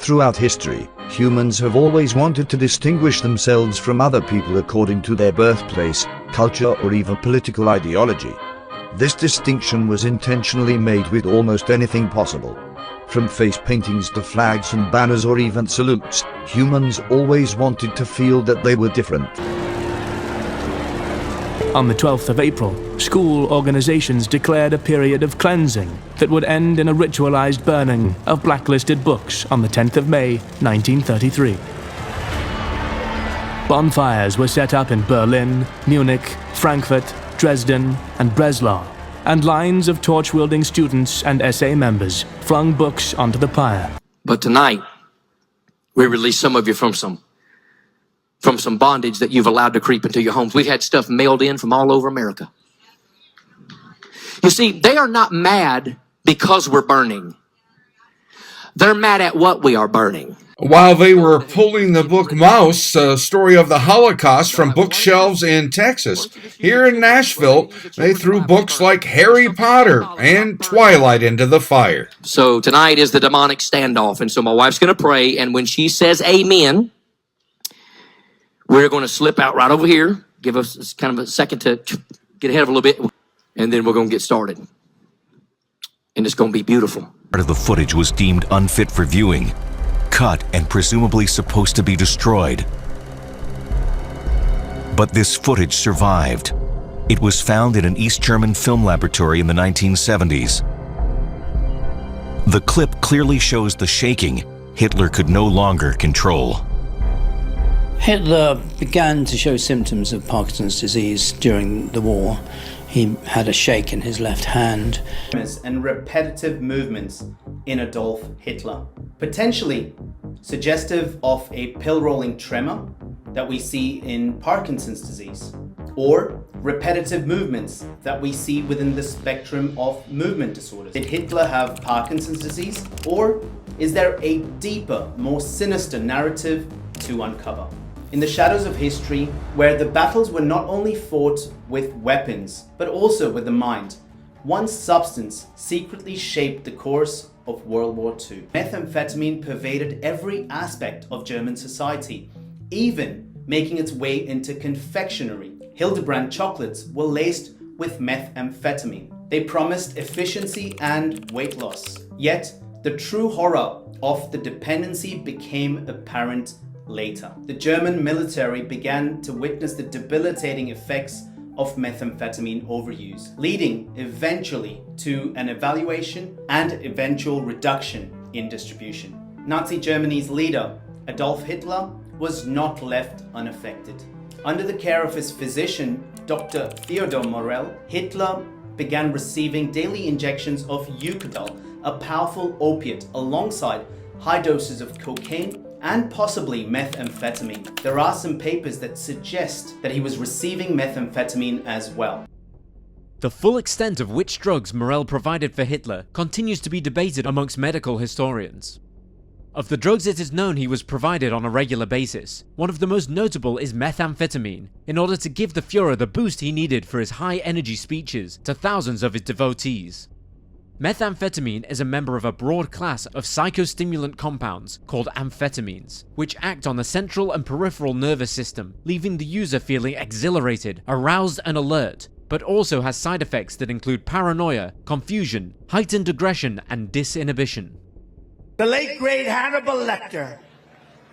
Throughout history, humans have always wanted to distinguish themselves from other people according to their birthplace, culture, or even political ideology. This distinction was intentionally made with almost anything possible. From face paintings to flags and banners or even salutes, humans always wanted to feel that they were different. On the 12th of April, school organizations declared a period of cleansing that would end in a ritualized burning of blacklisted books on the 10th of May, 1933. Bonfires were set up in Berlin, Munich, Frankfurt, Dresden, and Breslau, and lines of torch-wielding students and SA members flung books onto the pyre. But tonight, we release some of you from some bondage that you've allowed to creep into your homes. We've had stuff mailed in from all over America. You see, they are not mad because we're burning. They're mad at what we are burning. While they were pulling the book Mouse, a story of the Holocaust, from bookshelves in Texas, here in Nashville, they threw books like Harry Potter and Twilight into the fire. So tonight is the demonic standoff, and so my wife's going to pray, and when she says amen, we're going to slip out right over here, give us kind of a second to get ahead of a little bit, and then we're going to get started. And it's going to be beautiful. Part of the footage was deemed unfit for viewing, cut and presumably supposed to be destroyed. But this footage survived. It was found in an East German film laboratory in the 1970s. The clip clearly shows the shaking Hitler could no longer control. Hitler began to show symptoms of Parkinson's disease during the war. He had a shake in his left hand. And repetitive movements in Adolf Hitler, potentially suggestive of a pill-rolling tremor that we see in Parkinson's disease, or repetitive movements that we see within the spectrum of movement disorders. Did Hitler have Parkinson's disease, or is there a deeper, more sinister narrative to uncover? In the shadows of history, where the battles were not only fought with weapons, but also with the mind, one substance secretly shaped the course of World War II. Methamphetamine pervaded every aspect of German society, even making its way into confectionery. Hildebrand chocolates were laced with methamphetamine. They promised efficiency and weight loss. Yet, the true horror of the dependency became apparent later. The German military began to witness the debilitating effects of methamphetamine overuse, leading eventually to an evaluation and eventual reduction in distribution. Nazi Germany's leader, Adolf Hitler, was not left unaffected. Under the care of his physician, Dr. Theodor Morell, Hitler began receiving daily injections of Eucadol, a powerful opiate, alongside high doses of cocaine and possibly methamphetamine. There are some papers that suggest that he was receiving methamphetamine as well. The full extent of which drugs Morell provided for Hitler continues to be debated amongst medical historians. Of the drugs it is known he was provided on a regular basis, one of the most notable is methamphetamine, in order to give the Führer the boost he needed for his high-energy speeches to thousands of his devotees. Methamphetamine is a member of a broad class of psychostimulant compounds called amphetamines, which act on the central and peripheral nervous system, leaving the user feeling exhilarated, aroused and alert, but also has side effects that include paranoia, confusion, heightened aggression and disinhibition. The late great Hannibal Lecter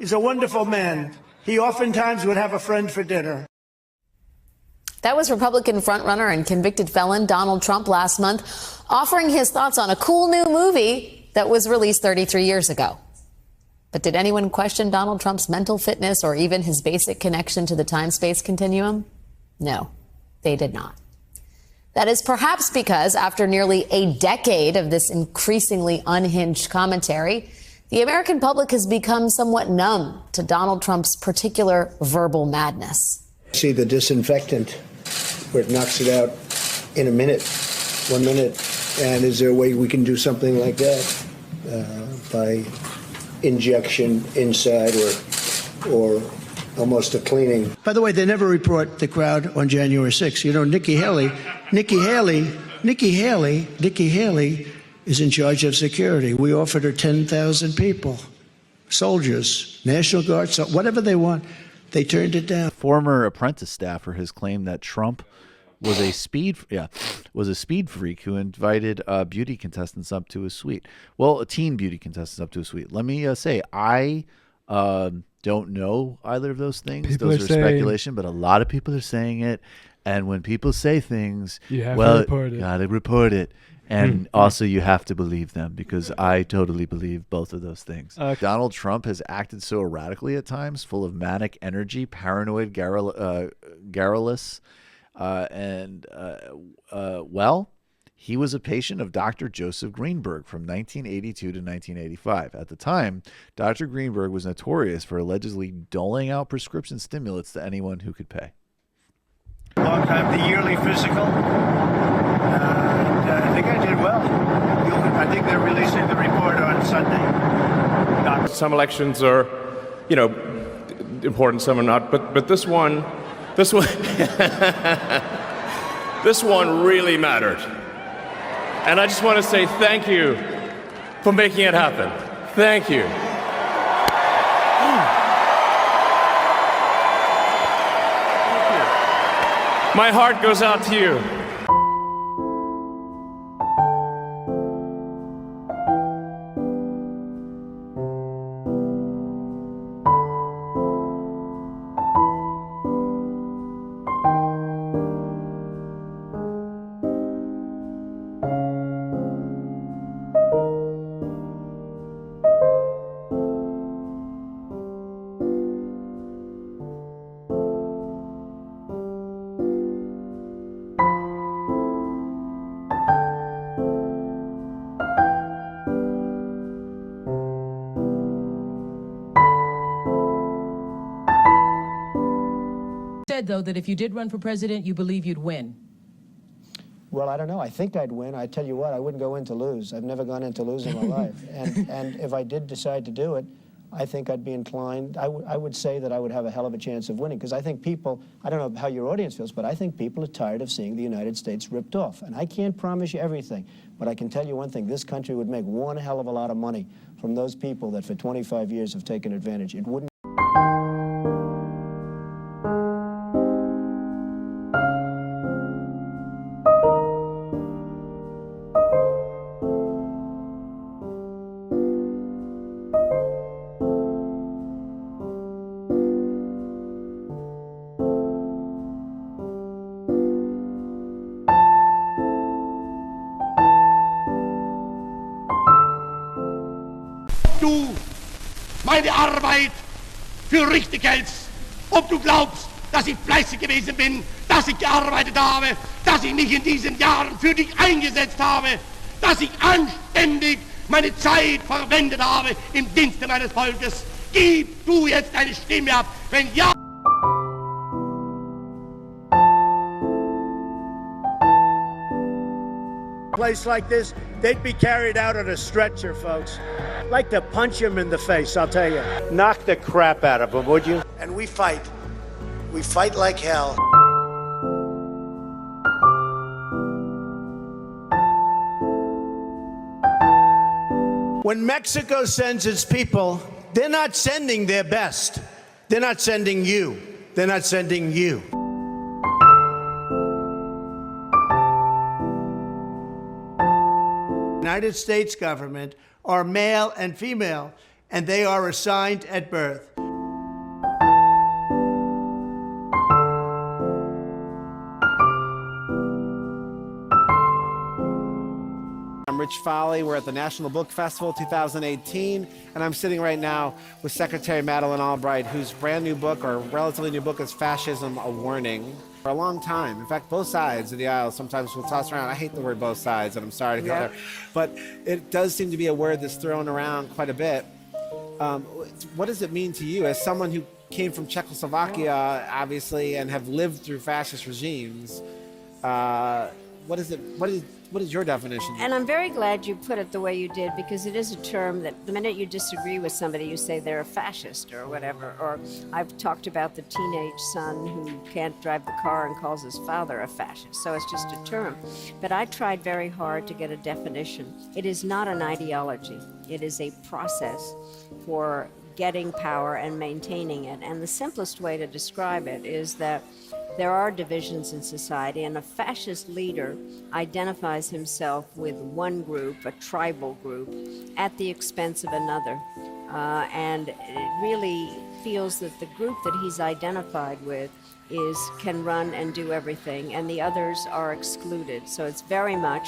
is a wonderful man. He oftentimes would have a friend for dinner. That was Republican frontrunner and convicted felon Donald Trump last month, offering his thoughts on a cool new movie that was released 33 years ago. But did anyone question Donald Trump's mental fitness or even his basic connection to the time-space continuum? No, they did not. That is perhaps because after nearly a decade of this increasingly unhinged commentary, the American public has become somewhat numb to Donald Trump's particular verbal madness. See the disinfectant where it knocks it out in a minute, 1 minute. And is there a way we can do something like that by injection inside or almost a cleaning? By the way, they never report the crowd on January 6th. You know, Nikki Haley is in charge of security. We offered her 10,000 people. soldiers, National Guard, whatever they want. They turned it down. Former apprentice staffer has claimed that Trump was a speed freak who invited beauty contestants up to his suite. Well, teen beauty contestants up to his suite. Let me say, I don't know either of those things. Those are speculation, but a lot of people are saying it. And when people say things, you have to report it. Gotta report it. And also you have to believe them, because I totally believe both of those things. Donald Trump has acted so erratically at times, full of manic energy, paranoid, garrulous, well, he was a patient of Dr. Joseph Greenberg from 1982 to 1985. At the time, Dr. Greenberg was notorious for allegedly doling out prescription stimulants to anyone who could pay. Long time, the yearly physical. I think I did well. I think they're releasing the report on Sunday. Some elections are, important, some are not. But this one, this one really mattered. And I just want to say thank you for making it happen. Thank you. My heart goes out to you. Though, that if you did run for president, you believe you'd win? Well, I don't know. I think I'd win. I tell you what, I wouldn't go in to lose. I've never gone in to lose in my life. And if I did decide to do it, I think I'd be inclined, I would say that I would have a hell of a chance of winning, because I think people, I don't know how your audience feels, but I think people are tired of seeing the United States ripped off. And I can't promise you everything, but I can tell you one thing, this country would make one hell of a lot of money from those people that for 25 years have taken advantage. It wouldn't. Du meine Arbeit für richtig hältst, ob du glaubst, dass ich fleißig gewesen bin, dass ich gearbeitet habe, dass ich mich in diesen Jahren für dich eingesetzt habe, dass ich anständig meine Zeit verwendet habe im Dienste meines Volkes. Gib du jetzt deine Stimme ab, wenn ja... Place like this, they'd be carried out on a stretcher, folks. I'd like to punch him in the face, I'll tell you. Knock the crap out of him, would you? And we fight. We fight like hell. When Mexico sends its people, they're not sending their best. They're not sending you. They're not sending you. United States government are male and female, and they are assigned at birth. I'm Rich Foley. We're at the National Book Festival 2018, and I'm sitting right now with Secretary Madeleine Albright, whose brand new book, or relatively new book, is Fascism, A Warning. For a long time, in fact, both sides of the aisle sometimes will toss around. I hate the word both sides, and I'm sorry to go there, but it does seem to be a word that's thrown around quite a bit. What does it mean to you, as someone who came from Czechoslovakia, obviously, and have lived through fascist regimes? What is your definition? And I'm very glad you put it the way you did, because it is a term that the minute you disagree with somebody, you say they're a fascist or whatever. Or I've talked about the teenage son who can't drive the car and calls his father a fascist. So it's just a term. But I tried very hard to get a definition. It is not an ideology. It is a process for getting power and maintaining it. And the simplest way to describe it is that there are divisions in society, and a fascist leader identifies himself with one group, a tribal group, at the expense of another. And it really feels that the group that he's identified with can run and do everything, and the others are excluded. So it's very much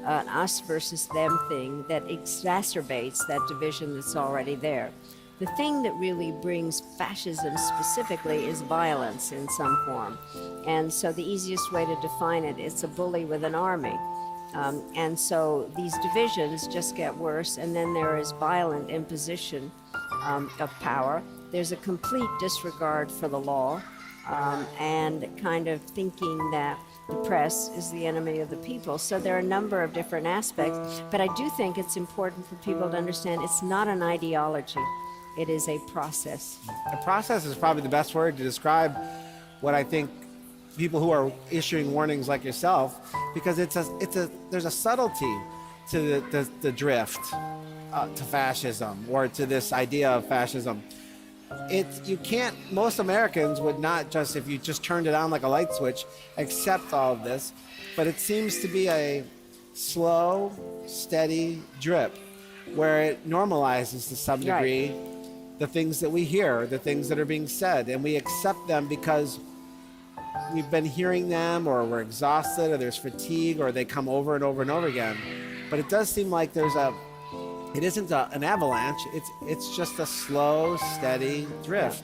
an us versus them thing that exacerbates that division that's already there. The thing that really brings fascism specifically is violence in some form. And so the easiest way to define it, it's a bully with an army. And so these divisions just get worse, and then there is violent imposition of power. There's a complete disregard for the law, and kind of thinking that the press is the enemy of the people. So there are a number of different aspects, but I do think it's important for people to understand it's not an ideology. It is a process. A process is probably the best word to describe what I think people who are issuing warnings like yourself, because there's a subtlety to the drift to fascism, or to this idea of fascism. Most Americans would not just, if you just turned it on like a light switch, accept all of this, but it seems to be a slow, steady drip where it normalizes to some degree the things that we hear, the things that are being said, and we accept them because we've been hearing them, or we're exhausted, or there's fatigue, or they come over and over and over again. But it does seem like it isn't an avalanche, it's just a slow, steady drift.